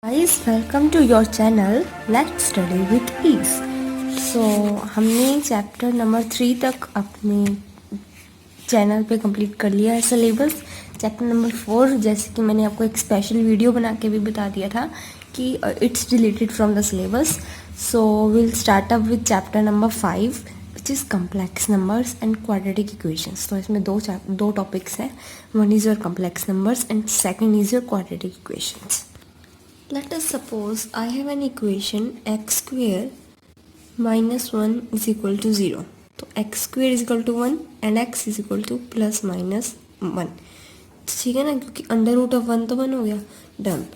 Guys welcome to your channel let's study with ease. So हमने chapter number 3 तक अपने channel पे complete कर लिया है सिलेबस। चैप्टर नंबर 4 जैसे कि मैंने आपको एक स्पेशल वीडियो बना के भी बता दिया था कि it's related from the syllabus. So will start up with chapter number 5 which is complex numbers and quadratic equations. तो इसमें दो टॉपिक्स हैं, one is your complex numbers and second is your quadratic equations. Let us suppose I have an equation x square minus 1 is equal to 0. तो x square is equal to 1 and x is equal to plus minus 1. ठीक है ना, क्योंकि under root of 1 तो 1 हो गया, done.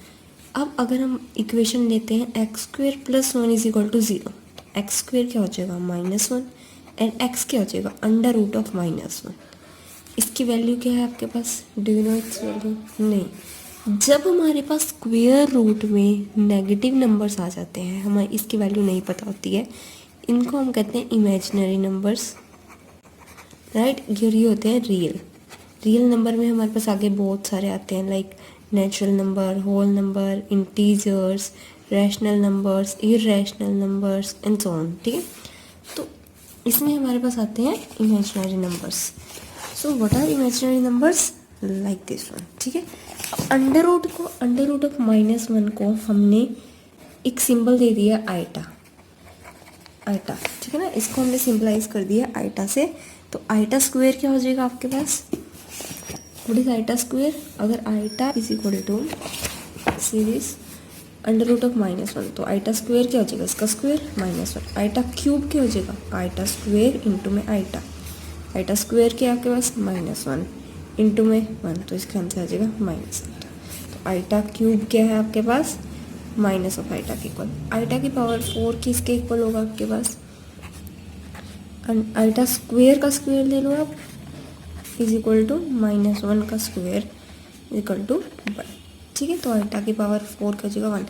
अब अगर हम इक्वेशन लेते हैं x square plus 1 is equal to 0, तो x square क्या हो जाएगा माइनस 1 एंड x क्या हो जाएगा अंडर रूट ऑफ माइनस 1। इसकी वैल्यू क्या है आपके पास, do you know its value? नहीं। जब हमारे पास स्क्वायर रूट में नेगेटिव नंबर्स आ जाते हैं, हमें इसकी वैल्यू नहीं पता होती है, इनको हम कहते हैं इमेजिनरी नंबर्स, राइट। ये होते हैं रियल नंबर में हमारे पास आगे बहुत सारे आते हैं, like natural number, whole number, integers, rational numbers, irrational numbers and so on. ठीक है, तो इसमें हमारे पास आते हैं imaginary numbers. So what are imaginary numbers? Like this one. ठीक है, अंडर रूट ऑफ माइनस 1 को हमने एक सिंबल दे दिया आइटा। ठीक है ना, इसको हमने सिंपलाइज कर दिया आइटा से। तो आइटा स्क्वायर क्या हो जाएगा आपके पास? What is iota square? अगर iota is equal to series under root of minus 1, तो आइटा स्क्वायर क्या हो जाएगा? इसका स्क्वायर माइनस 1। आइटा क्यूब क्या हो जाएगा? आइटा स्क्वायर इंटू में आइटा स्क्वायर क्या है आपके पास? माइनस 1 इंटू में 1, तो इसका आंसर आ जाएगा माइनस आइटा। तो आइटा क्यूब क्या है आपके पास? माइनस ऑफ आइटा के इक्वल। आइटा की पावर 4 किसके इक्वल होगा आपके पास? आइटा स्क्वायर का स्क्वायर ले लो आप, इज इक्वल टू माइनस 1 का स्क्वायर इज इक्वल टू 1। ठीक है, तो आइटा की पावर 4 का जगह 1,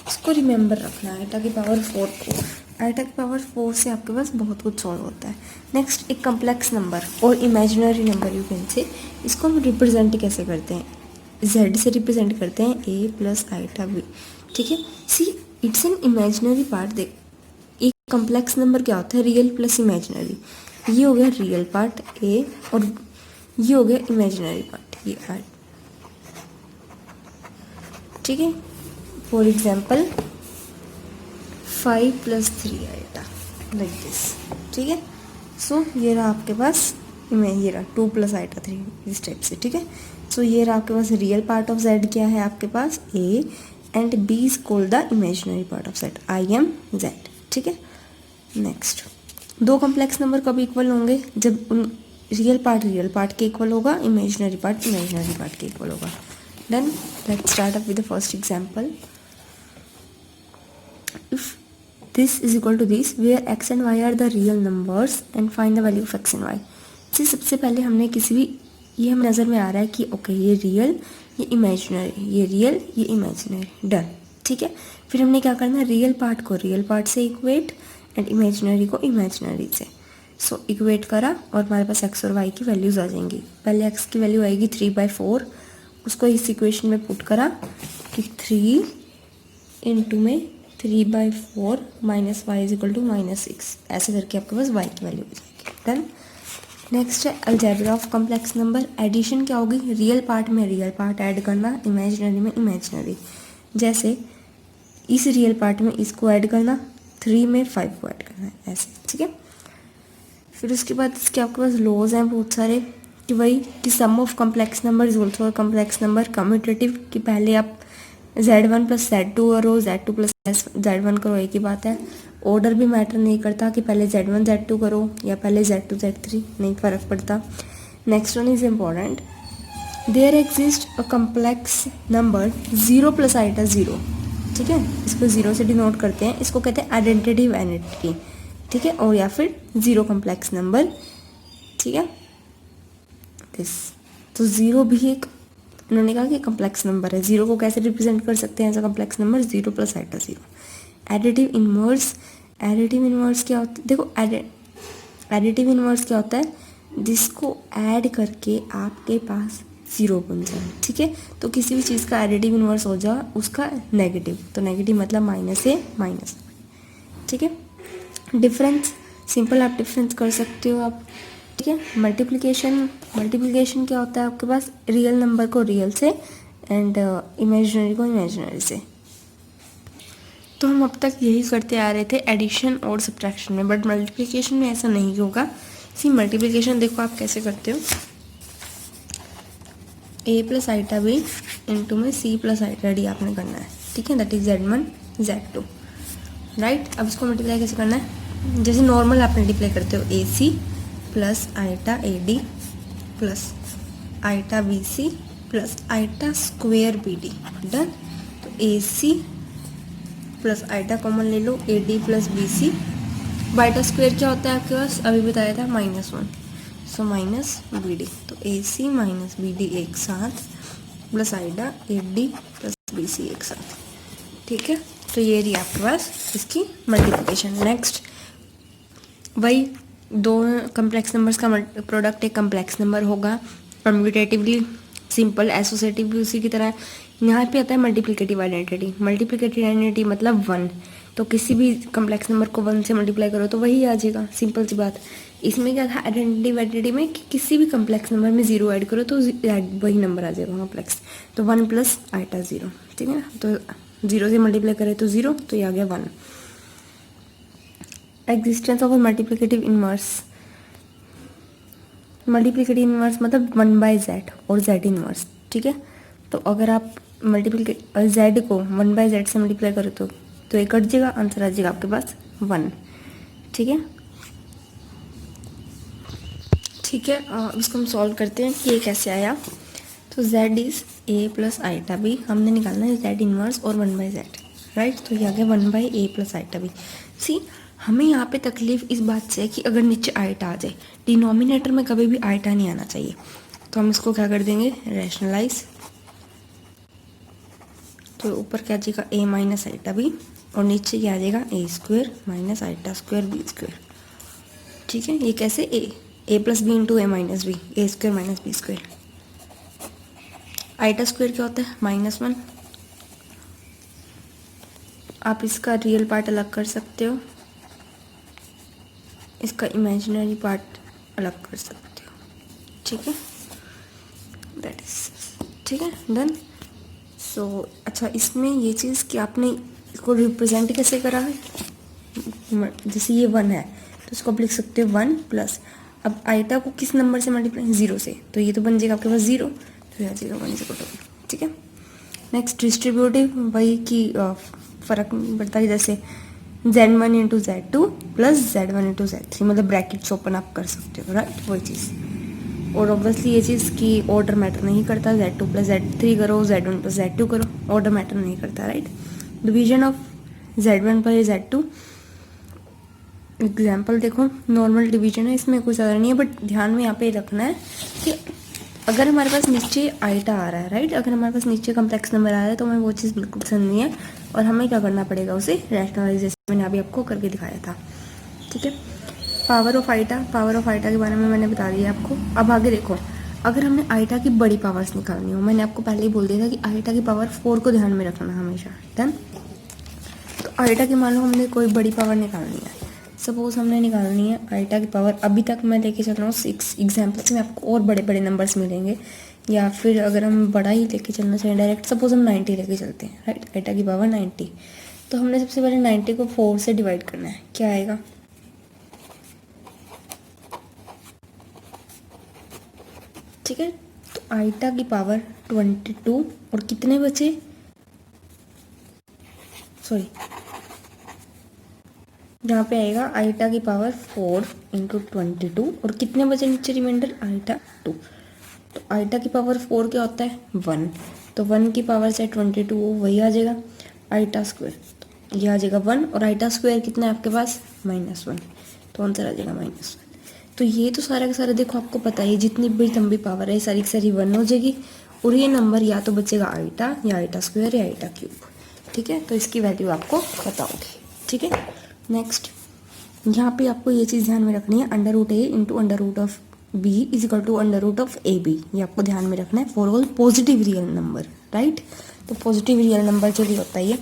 इसको रिमेंबर रखना है। आइटा की पावर 4 को, आइटा की पावर 4 से आपके पास बहुत कुछ सॉल्व होता है। नेक्स्ट, एक कम्प्लेक्स नंबर और imaginary number you can say, इसको हम रिप्रेजेंट कैसे करते हैं? z से रिप्रेजेंट करते हैं a प्लस आइटा b। ठीक है, see it's an imaginary part. देख, एक कम्प्लेक्स नंबर क्या होता है? Real plus imaginary. ये हो गया रियल पार्ट a और ये हो गया इमेजिनरी पार्ट ये r। ठीक है, for example 5 plus 3 iota like this. ठीक है, सो ये रहा आपके पास ये रहा 2 प्लस आइटा 3 इस टाइप से। ठीक है, सो ये रहा आपके पास रियल पार्ट ऑफ z क्या है आपके पास? a and b is called the imaginary part of z, I am z। ठीक है, नेक्स्ट, दो कम्प्लेक्स नंबर कब इक्वल होंगे? जब उन रियल पार्ट के इक्वल होगा, इमेजिनरी पार्ट के इक्वल होगा। Done, let's start up with the first example. If this is equal to this where x and y are the real numbers and find the value of x and y। सबसे पहले हमने किसी भी, ये हम नज़र में आ रहा है कि ओके ये रियल ये इमेजिनरी, ये रियल ये इमेजिनरी, डन। ठीक है, फिर हमने क्या करना है? रियल पार्ट को रियल पार्ट से इक्वेट एंड इमेजिनरी को इमेजिनरी से। सो इक्वेट करा और हमारे पास x और y की वैल्यूज़ आ जाएंगी। पहले x की वैल्यू आएगी 3/4, उसको इस इक्वेशन में पुट करा कि 3 इंटू में 3/4 minus Y is equal to -6, ऐसे करके आपके पास y की वैल्यू हो जाएगी। डन। नेक्स्ट है algebra of complex number. Addition क्या होगी? रियल पार्ट में रियल पार्ट ऐड करना, इमेजिनरी में इमेजिनरी। जैसे इस रियल पार्ट में इसको ऐड करना, 3 में 5 को ऐड करना है, ऐसे। ठीक है, फिर उसके बाद इसके आपके पास लॉज हैं बहुत सारे कि वही कि sum of complex number is also complex number. Commutative कि पहले आप z1 प्लस z2 करो, z2 प्लस z1 करो, एक ही बात है। ऑर्डर भी मैटर नहीं करता कि पहले z1 z2 करो या पहले z2 z3, नहीं फ़र्क पड़ता। Next one is important, there exist a complex number 0 plus iota 0। ठीक है, इसको 0 से डिनोट करते हैं, इसको कहते हैं आइडेंटिटी एंटिटी। ठीक है, और या फिर 0 कम्प्लेक्स नंबर। ठीक है, दिस तो 0 भी एक, उन्होंने कहा कि कम्प्लेक्स नंबर है। 0 को कैसे रिप्रेजेंट कर सकते हैं as a complex number? 0 plus iota 0। Additive inverse, additive inverse क्या होता है? देखो एडिटिव इनवर्स क्या होता है? जिसको ऐड करके आपके पास 0 बन जाए, ठीक है। तो किसी भी चीज़ का एडिटिव इन्वर्स हो जाए उसका नेगेटिव, तो नेगेटिव मतलब माइनस ए माइनस, ठीक है। डिफरेंस, सिंपल आप डिफरेंस कर सकते हो आप, ठीक है। मल्टीप्लिकेशन क्या होता है आपके पास, रियल नंबर को रियल से एंड इमेजिनरी को इमेजिनरी से। तो हम अब तक यही करते आ रहे थे एडिशन और सब्ट्रैक्शन में, बट मल्टीप्लिकेशन में ऐसा नहीं होगा। सी मल्टीप्लिकेशन देखो आप कैसे करते हो, a plus iota B into में c प्लस आइटा डी आपने करना है, ठीक है। That is Z1 Z2, right. अब इसको मल्टीप्लाई कैसे करना है, जैसे नॉर्मल आप मल्टीप्लाई करते हो a c plus iota A D plus iota b c plus iota square b d, done. तो ए सी प्लस आइटा कॉमन ले लो, a D plus B c, बाइटा स्क्वेयर क्या होता है आपके पास, अभी बताया था -1, सो माइनस बी डी। तो ए सी माइनस बी डी एक साथ plus iota A D plus B C एक साथ, ठीक है। तो ये रही आपके पास इसकी मल्टीप्लिकेशन। नेक्स्ट वही दो कम्प्लेक्स नंबर्स का प्रोडक्ट एक कम्प्लेक्स नंबर होगा, कम्यूटेटिवली सिंपल, एसोसिएटिव भी उसी की तरह। यहाँ पे आता है मल्टीप्लिकेटिव आइडेंटिटी। मल्टीप्लिकेटिव आइडेंटिटी मतलब 1, तो किसी भी कम्प्लेक्स नंबर को 1 से मल्टीप्लाई करो तो वही आ जाएगा, सिंपल सी बात। इसमें क्या था आइडेंटिटी में कि किसी भी कम्प्लेक्स नंबर में 0 ऐड करो तो वही नंबर आ जाएगा कम्प्लेक्स। तो 1 प्लस आइटा 0, ठीक है ना। तो 0 से मल्टीप्लाई करें तो 0, तो ये आ गया 1। Existence of multiplicative inverse, multiplicative inverse मतलब 1/z और z इनवर्स, ठीक है। तो अगर आप z को 1/z से मल्टीप्लाई करो तो ये कट जाएगा, आंसर आ जाएगा आपके पास 1, ठीक है। ठीक है, इसको हम सॉल्व करते हैं कि ये कैसे आया। तो z is a plus iota B, हमने निकालना है z इनवर्स और 1/z, राइट। तो ये आ गया 1/a प्लस आइटा बी। सी हमें यहाँ पे तकलीफ इस बात से है कि अगर नीचे आइटा आ जाए, डिनोमिनेटर में कभी भी आइटा नहीं आना चाहिए। तो हम इसको क्या कर देंगे, रैशनलाइज। तो ऊपर क्या आ जाएगा a माइनस आइटा बी और नीचे क्या आ जाएगा a square minus iota square B square, ठीक है। ये कैसे a plus B into A minus B, A square minus B square. Iota square क्या होता है -1। आप इसका रियल पार्ट अलग कर सकते हो, इसका इमेजिनरी पार्ट अलग कर सकते हो, ठीक है। दैट इज ठीक है, डन। सो अच्छा, इसमें ये चीज़ कि आपने इसको रिप्रेजेंट कैसे करा है, जैसे ये 1 है तो इसको आप लिख सकते हो 1 प्लस, अब आइटा को किस नंबर से मल्टीप्लाई, 0 से, तो ये तो बन जाएगा आपके पास 0, तो ये आ जाएगा 1, ठीक है। नेक्स्ट डिस्ट्रीब्यूटिव, वही की फ़र्क पड़ता है, जैसे Z1 into Z2 plus Z1 into Z3, मतलब ब्रैकेट्स ओपन आप कर सकते हो, राइट, वही चीज़। और ऑब्वियसली ये चीज़ की ऑर्डर मैटर नहीं करता, Z2 प्लस Z3 करो, Z1 प्लस Z2 करो, ऑर्डर मैटर नहीं करता, राइट। डिवीजन ऑफ Z1 पर Z2, एग्जाम्पल देखो, नॉर्मल डिवीजन है, इसमें कुछ ज़्यादा नहीं है, बट ध्यान में यहाँ पे रखना है कि अगर हमारे पास नीचे आइटा आ रहा है, राइट, अगर हमारे पास नीचे कम्प्लेक्स नंबर आ रहा है तो हमें वो चीज़ बिल्कुल पसंद नहीं है, और हमें क्या करना पड़ेगा, उसे रैशनलाइज, जैसे मैंने अभी आपको करके दिखाया था, ठीक है। पावर ऑफ आइटा के बारे में मैंने बता दिया आपको। अब आगे देखो, अगर हमने आइटा की बड़ी पावर्स निकालनी हो, मैंने आपको पहले ही बोल दिया था कि आइटा की पावर 4 को ध्यान में रखना हमेशा, डन। तो आइटा की मान लो हमने कोई बड़ी पावर निकालनी है, सपोज हमने निकालनी है आइटा की पावर, अभी तक मैं लेके चल रहा हूँ 6 एग्जाम्पल्स में, आपको और बड़े बड़े नंबर्स मिलेंगे, या फिर अगर हम बड़ा ही लेके चलना चाहिए डायरेक्ट, सपोज हम 90 लेके चलते हैं, राइट, आइटा की पावर 90। तो हमने सबसे पहले 90 को 4 से डिवाइड करना है, क्या आएगा, ठीक है। तो आइटा की पावर 22 और कितने बचे, सॉरी, यहाँ पे आएगा आइटा की पावर 4 इंटू 22 और कितने बचे नीचे रिमाइंडर, आइटा 2। तो आइटा की पावर 4 क्या होता है, 1, तो 1 की पावर से 22 वही आ जाएगा आइटा स्क्वायर, तो ये आ जाएगा 1, और आइटा स्क्वायर कितना है आपके पास, -1, तो आंसर आ जाएगा -1। तो ये तो सारा का सारा देखो आपको पता है, जितनी भी लंबी पावर है सारी की सारी 1 हो जाएगी, और ये नंबर या तो बचेगा आइटा या आइटा स्क्वायर या आइटा क्यूब, ठीक है। तो इसकी वैल्यू आपको पता होगी, ठीक है। नेक्स्ट यहाँ पे आपको ये चीज़ ध्यान में रखनी है, √a into √of b is equal to under root of A B, ये आपको ध्यान में रखना है for all positive real number, right. तो पॉजिटिव रियल नंबर जो भी होता है ये,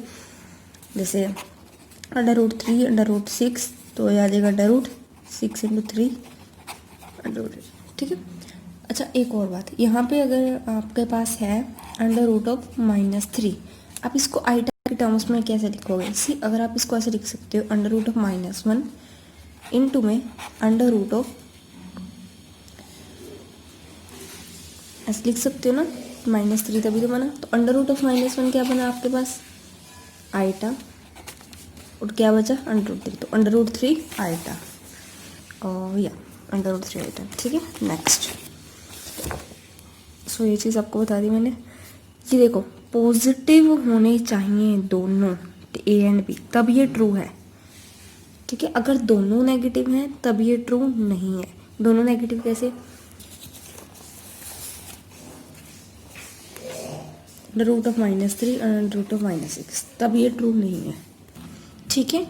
जैसे अंडर रूट 3 अंडर रूट 6, तो ये आ जाएगा under root 6 into 3 under root, ठीक है। अच्छा एक और बात, यहाँ पे अगर आपके पास है अंडर रूट ऑफ -3, आप इसको आइटा के टर्म्स में कैसे लिखोगे? सी अगर आप इसको ऐसे लिख सकते हो अंडर रूट ऑफ -1 इनटू में अंडर रूट ऑफ, ऐसे लिख सकते हो ना, -3 तभी तो बना। तो अंडर रूट ऑफ -1 क्या बना आपके पास? आइटा, और क्या बचा? अंडर रूट 3, तो अंडर रूट 3 आइटा, और या अंडर रूट 3 आइटा, ठीक है। नेक्स्ट, सो ये चीज़ आपको बता दी मैंने। ये देखो पॉजिटिव होने चाहिए दोनों, ए एंड बी, तब ये ट्रू है, ठीक है। अगर दोनों नेगेटिव हैं तब ये ट्रू नहीं है। दोनों नेगेटिव कैसे? अंडर रूट ऑफ -3 और अंडर रूट ऑफ -6, तब ये ट्रू नहीं है, ठीक है।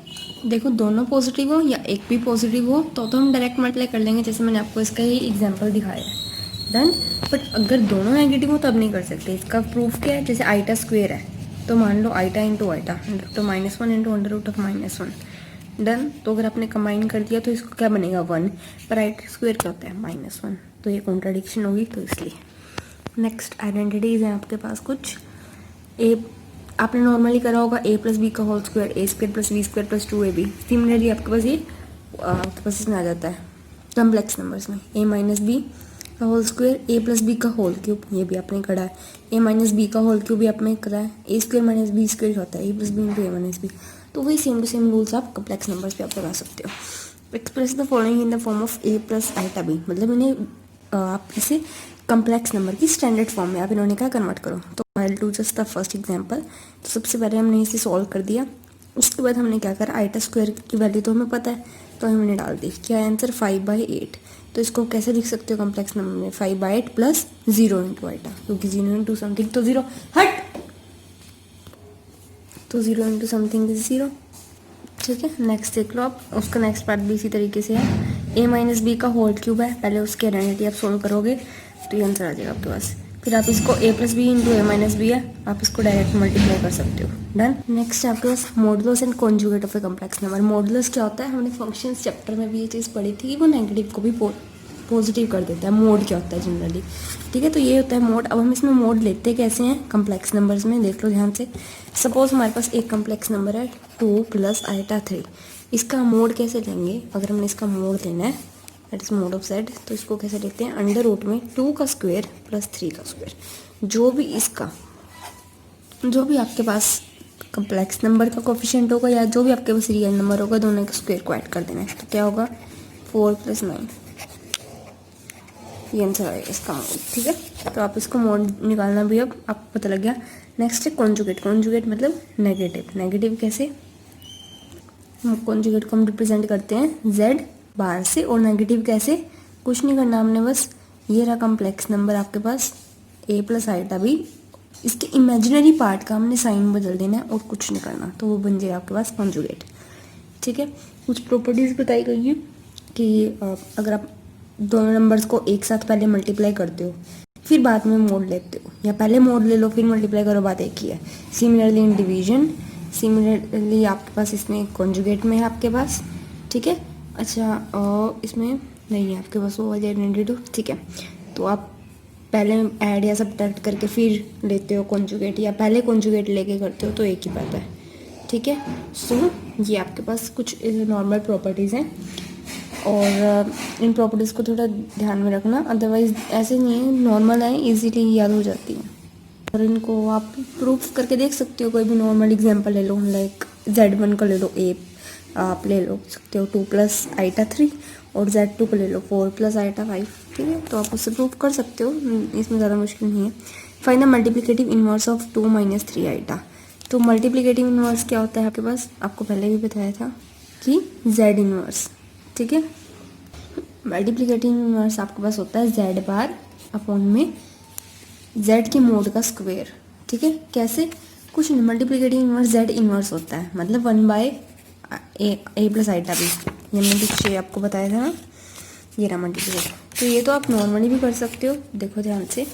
देखो दोनों पॉजिटिव हो या एक भी पॉजिटिव हो तो हम डायरेक्ट मल्टीप्लाई कर लेंगे, जैसे मैंने आपको इसका ही एग्जांपल दिखाया है, डन। बट अगर दोनों नेगेटिव हो तब नहीं कर सकते। इसका प्रूफ क्या है? जैसे आइटा स्क्वायर है तो मान लो iota into iota, under root of -1 into under root of -1, done. तो अगर आपने कंबाइन कर दिया तो इसको क्या बनेगा? 1, पर आइटा स्क्वायर क्या होता है? -1, तो ये कॉन्ट्राडिक्शन होगी, तो इसलिए। नेक्स्ट आइडेंटिटीज हैं आपके पास कुछ। ए आपने नॉर्मली करा होगा a प्लस बी का whole square, a square plus B square plus 2ab। Similarly आपके पास ये आपके पास इसमें आ जाता है कम्प्लेक्स नंबर्स में, a माइनस बी का whole square, a plus B का होल क्यूब, ये भी आपने करा है। a माइनस बी का होल क्यूब भी आपने करा है। a square minus B square होता है a plus B into A minus B. तो वही सेम टू सेम रूल्स आप कम्प्लेक्स नंबर्स पे आप लगा सकते हो। Express the following in the form of a plus iota B, मतलब इन्हें आप इसे कम्प्लेक्स नंबर की स्टैंडर्ड फॉर्म में आप इन्होंने क्या कन्वर्ट करो। तो I will do just the first example. तो सबसे पहले हमने इसे सॉल्व कर दिया, उसके बाद हमने क्या करा, आइटा स्क्वायर की वैल्यू तो हमें पता है तो हमने डाल दी। क्या आंसर? 5/8। तो इसको कैसे लिख सकते हो कम्प्लेक्स नंबर में? 5/8 प्लस 0 इंटू आइटा, क्योंकि 0 इंटू समथिंग तो 0, हट, तो 0 इंटू समथिंग इज 0, ठीक है। नेक्स्ट देख लो आप, उसका नेक्स्ट पार्ट भी इसी तरीके से है। a माइनस बी का होल क्यूब है, पहले उसकी आइडेंटिटी आप सोल्व करोगे तो ये आंसर आ जाएगा आपके पास। फिर आप इसको a plus B into A minus B है, आप इसको डायरेक्ट मल्टीप्लाई कर सकते हो, डन। नेक्स्ट आपके पास modulus and conjugate of a complex number. Modulus क्या होता है? हमने फंक्शंस चैप्टर में भी ये चीज़ पढ़ी थी, वो नेगेटिव को भी पॉजिटिव कर देता है। मोड क्या होता है जनरली, ठीक है। तो ये होता है मोड। अब हम इसमें मोड लेते कैसे हैं कम्प्लेक्स नंबर्स में, देख लो ध्यान से। सपोज हमारे पास एक कम्प्लेक्स नंबर है 2 प्लस आइटा 3, इसका मोड कैसे लेंगे? अगर हमने इसका मोड लेना है, that is mode of Z, तो इसको कैसे लेते हैं? अंडर रूट में 2 का स्क्वायर प्लस 3 का स्क्वायर, जो भी आपके पास कम्प्लेक्स नंबर का कोफिशिएंट होगा या जो भी आपके पास रियल नंबर होगा, दोनों के स्क्वायर को ऐड कर देना है। तो क्या होगा? 4 + 9, ये आंसर आएगा इसका मोड, ठीक है। तो आप इसको मोड निकालना भी अब आपको पता लग गया। नेक्स्ट है कॉन्जुगेट। कॉन्जुगेट मतलब नेगेटिव। नेगेटिव कैसे? कॉन्जुगेट को हम रिप्रेजेंट करते हैं z बार से, और नेगेटिव कैसे? कुछ नहीं करना हमने, बस ये रहा कम्प्लेक्स नंबर आपके पास a प्लस आइटा भी, इसके इमेजिनरी पार्ट का हमने साइन बदल देना है और कुछ नहीं करना, तो वो बन जाएगा आपके पास कॉन्जुगेट, ठीक है। कुछ प्रॉपर्टीज बताई गई हैं कि अगर आप दोनों नंबर्स को एक साथ पहले मल्टीप्लाई करते हो फिर बाद में मोड लेते हो, या पहले मोड ले लो फिर मल्टीप्लाई करो, बात एक ही है। सिमिलरली इन डिवीजन, सिमिलरली आपके पास इसमें कॉन्जुगेट में है आपके पास, ठीक है। अच्छा, और इसमें नहीं है आपके पास वो वाली आइडेंटिटी, ठीक है। तो आप पहले ऐड या सब्ट्रैक्ट करके फिर लेते हो कॉन्जुगेट, या पहले कॉन्जुगेट लेके करते हो, तो एक ही बात है, ठीक है। सो ये आपके पास कुछ नॉर्मल प्रॉपर्टीज़ हैं, और इन प्रॉपर्टीज़ को थोड़ा ध्यान में रखना, अदरवाइज ऐसे नहीं है, नॉर्मल है, इजीली याद हो जाती है। और इनको आप प्रूफ करके देख सकते हो। कोई भी नॉर्मल एग्जांपल ले लो, लाइक Z1 का ले लो, a आप ले लो सकते हो 2 प्लस आइटा 3, और Z2 का ले लो 4 प्लस आइटा 5, ठीक है। तो आप उससे प्रूफ कर सकते हो, इसमें ज़्यादा मुश्किल नहीं है। Find the multiplicative inverse of 2 - 3 iota. तो मल्टीप्लिकेटिव इनवर्स क्या होता है आपके पास? आपको पहले भी बताया था कि Z इनवर्स, ठीक है। मल्टीप्लिकेटिव इनवर्स आपके पास होता है Z बार अपॉन में Z के मोड का स्क्वायर, ठीक है। कैसे? कुछ नहीं, मल्टीप्लिकेटिव इनवर्स Z इनवर्स होता है, मतलब 1/a प्लस आइटा भी, ये हमने पीछे आपको बताया था ना, ये रहा मल्टीप्लिकेटिव, तो ये तो आप नॉर्मली भी कर सकते हो। देखो ध्यान से,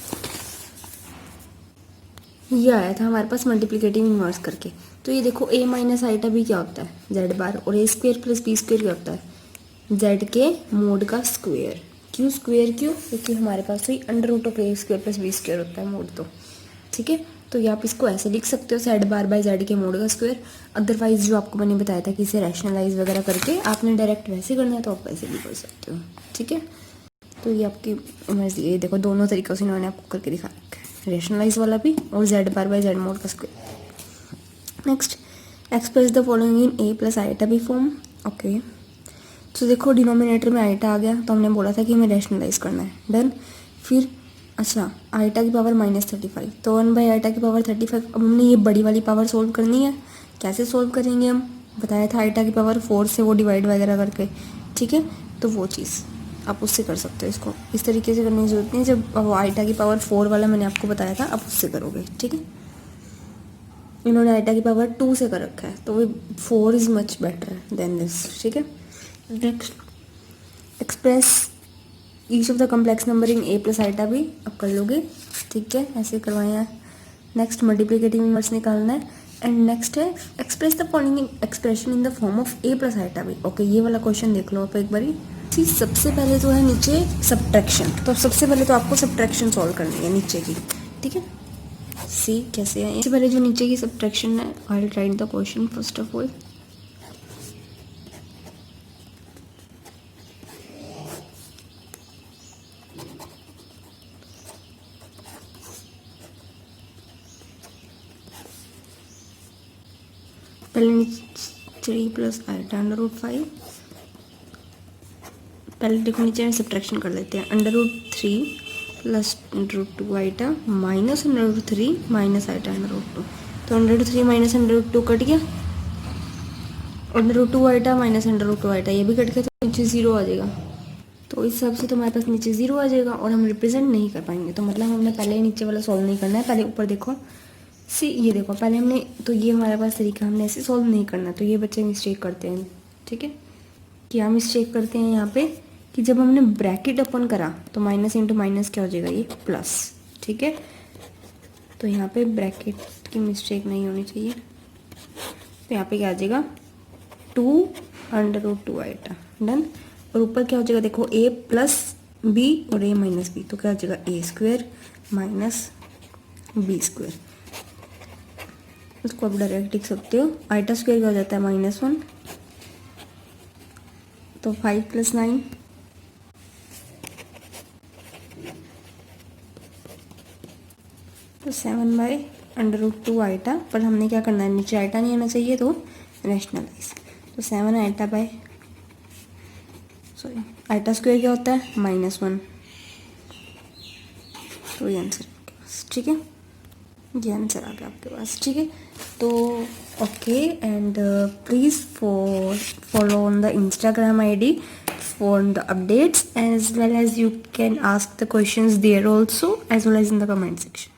ये आया था हमारे पास मल्टीप्लिकेटिव इन्वर्स करके। तो ये देखो a माइनस आइटा भी क्या होता है, जेड बार, और a square plus B square क्या होता है, जेड के मोड का स्क्वेयर। क्यों स्क्वेयर, क्यों? क्योंकि हमारे पास तो under root of a square plus B square होता है मोड तो, ठीक है। तो ये आप इसको ऐसे लिख सकते हो, जेड बार बाय जेड के मोड का स्क्वेयर। अदरवाइज जो आपको मैंने बताया था कि इसे रैशनलाइज वगैरह करके आपने डायरेक्ट वैसे करना है तो आप वैसे भी कर सकते हो, ठीक है। तो ये आपकी मर्जी, ये देखो दोनों तरीक़ों से इन्होंने आपको करके दिखा रखा है, रैशनलाइज वाला भी और Z bar by Z mod का square. Next, express the following in a plus iota B form. Okay, तो देखो डिनोमिनेटर में आइटा आ गया तो हमने बोला था कि हमें रैशनलाइज करना है, डन। फिर अच्छा, आइटा की पावर -35, तो 1 बाई आइटा की पावर 35। अब हमने ये बड़ी वाली पावर सोल्व करनी है। कैसे सोल्व करेंगे हम, बताया था आइटा की पावर 4 से वो डिवाइड वगैरह करके, ठीक है। तो वो चीज़ आप उससे कर सकते हो, इसको इस तरीके से करने की जरूरत नहीं। जब वो आइटा की पावर 4 वाला मैंने आपको बताया था, आप उससे करोगे, ठीक है। इन्होंने आइटा की पावर 2 से कर रखा है, तो वो 4 is much better than this, ठीक है। Next, express each of the complex number in a plus iota B अब कर लोगे, ठीक है, ऐसे करवाया है। नेक्स्ट, मल्टीप्लिकेटिव इनवर्स निकालना है। एंड नेक्स्ट है express the following expression in the form of a plus iota B. Okay, ये वाला क्वेश्चन देख लो आप एक बारी। चीज़ सबसे पहले जो है नीचे सब्ट्रैक्शन, तो सबसे पहले तो आपको सब्ट्रैक्शन सॉल्व करनी है नीचे की, ठीक है। सी कैसे है, सबसे पहले जो नीचे की सब्ट्रैक्शन है, I will write the question first of all. पहले 3 प्लस आइटा अंडर रूट 5, पहले देखो नीचे में सब्ट्रैक्शन कर लेते हैं। Under root 3 plus under root 2 iota minus under root 3 minus iota under root 2, तो under root 3 minus under root 2 कट गया, under root 2 iota minus under root 2 iota ये भी कट गया, तो नीचे 0 आ जाएगा। तो इस हिसाब से तो हमारे पास नीचे 0 आ जाएगा और हम रिप्रेजेंट नहीं कर पाएंगे। तो मतलब हमने पहले नीचे वाला सॉल्व नहीं करना है, पहले ऊपर देखो। सी ये देखो, पहले हमने तो ये हमारे पास तरीका, हमने ऐसे सॉल्व नहीं करना। तो ये बच्चे मिस्टेक करते हैं, ठीक है। क्या मिस्टेक करते हैं यहाँ पे कि जब हमने ब्रैकेट ओपन करा तो माइनस इंटू माइनस क्या हो जाएगा, ये प्लस, ठीक है। तो यहाँ पे ब्रैकेट की मिस्टेक नहीं होनी चाहिए। तो यहाँ पे क्या आ जाएगा, 2 अंडर रूट 2 आइटा, डन। और ऊपर क्या हो जाएगा, देखो a प्लस बी और a माइनस बी, तो क्या हो जाएगा a square minus B square. इसको आप डायरेक्ट लिख सकते हो। आइटा स्क्वेयर क्या हो जाता है, -1, तो 5 प्लस 9, तो 7 बाई अंडर रूट 2 आइटा। पर हमने क्या करना है, नीचे आइटा नहीं आना चाहिए, तो रैशनलाइज। तो 7 iota by sorry iota square क्या होता है, -1। तो ये आंसर आपके पास, ठीक है, ये आंसर आ गया आपके पास, ठीक है। तो okay, and please follow on the Instagram ID for the updates, as well as you can ask the questions there also, as well as in the comment section.